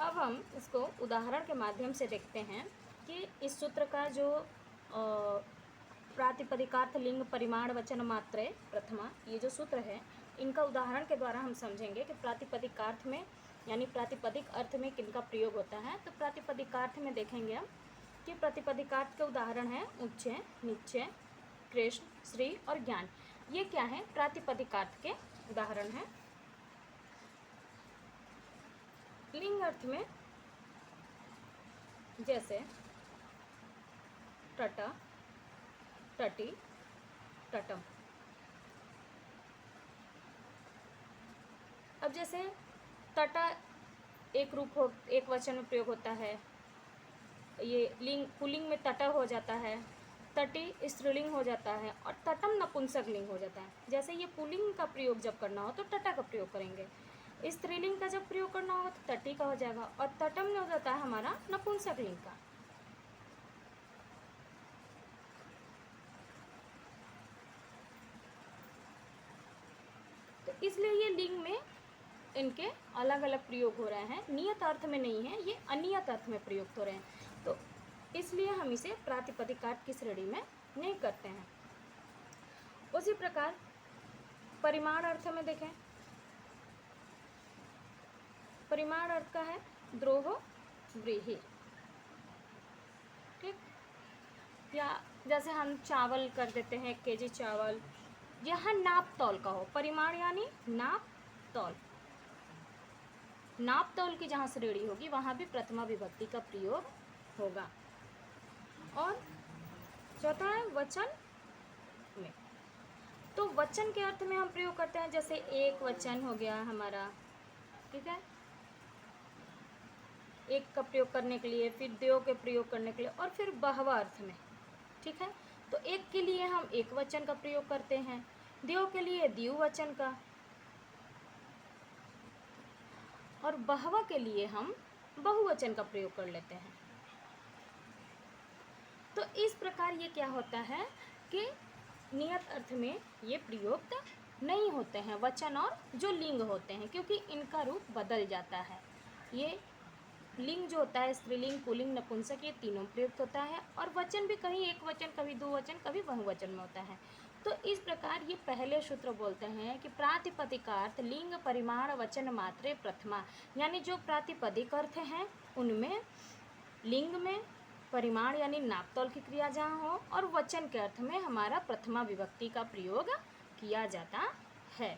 अब हम इसको उदाहरण के माध्यम से देखते हैं कि इस सूत्र का जो प्रातिपदिकार्थ लिंग परिमाण वचन मात्रे प्रथमा, ये जो सूत्र है इनका उदाहरण के द्वारा हम समझेंगे कि प्रातिपदिकार्थ में यानी प्रातिपदिक अर्थ में किनका प्रयोग होता है। तो प्रातिपदिकार्थ में देखेंगे हम कि प्रातिपदिकार्थ के उदाहरण हैं उपचय, निश्चय, कृष्ण, श्री और ज्ञान। ये क्या है? प्रातिपदिकार्थ के उदाहरण हैं। लिंग अर्थ में जैसे तट, तटी, तटम। अब जैसे तट एक वचन में प्रयोग होता है, ये लिंग पुल्लिंग में तट हो जाता है, तटी स्त्रीलिंग हो जाता है और तटम नपुंसक लिंग हो जाता है। जैसे ये पुल्लिंग का प्रयोग जब करना हो तो टटा का प्रयोग करेंगे, स्त्रीलिंग का जब प्रयोग करना हो तो तटी का हो जाएगा और तटम में हो जाता है हमारा नपुंसक लिंग का। तो इसलिए ये लिंग में इनके अलग अलग प्रयोग हो रहे हैं, नियत अर्थ में नहीं है, ये अनियत अर्थ में प्रयुक्त हो रहे हैं। तो इसलिए हम इसे प्रातिपदिकार्थ की श्रेणी में नहीं करते हैं। उसी प्रकार परिमाण अर्थ में देखें, परिमाण अर्थ का है द्रोह, व्रीहि, ठीक। या जैसे हम चावल कर देते हैं 1 केजी चावल, यहाँ नाप तौल का हो, परिमाण यानी नाप तौल, नाप तौल की जहाँ श्रेणी होगी वहाँ भी प्रथमा विभक्ति का प्रयोग होगा। और चौथा है वचन में, तो वचन के अर्थ में हम प्रयोग करते हैं, जैसे एक वचन हो गया हमारा, ठीक है, एक का प्रयोग करने के लिए, फिर द्यो के प्रयोग करने के लिए और फिर बहवा अर्थ में, ठीक है। तो एक के लिए हम एक वचन का प्रयोग करते हैं, द्यो के लिए द्विवचन का और बहवा के लिए हम बहुवचन का प्रयोग कर लेते हैं। तो इस प्रकार ये क्या होता है कि नियत अर्थ में ये प्रयुक्त नहीं होते हैं वचन और जो लिंग होते हैं, क्योंकि इनका रूप बदल जाता है। ये लिंग जो होता है स्त्रीलिंग, पुल्लिंग, नपुंसक, ये तीनों प्रयुक्त होता है और वचन भी कहीं एक वचन, कभी दो वचन, कभी बहुवचन में होता है। तो इस प्रकार ये पहले सूत्र बोलते हैं कि प्रातिपदिकार्थ लिंग परिमाण वचन मात्रे प्रथमा, यानी जो प्रातिपदिक अर्थ हैं उनमें लिंग में परिमाण यानी नापतौल की क्रिया जहाँ हो और वचन के अर्थ में हमारा प्रथमा विभक्ति का प्रयोग किया जाता है।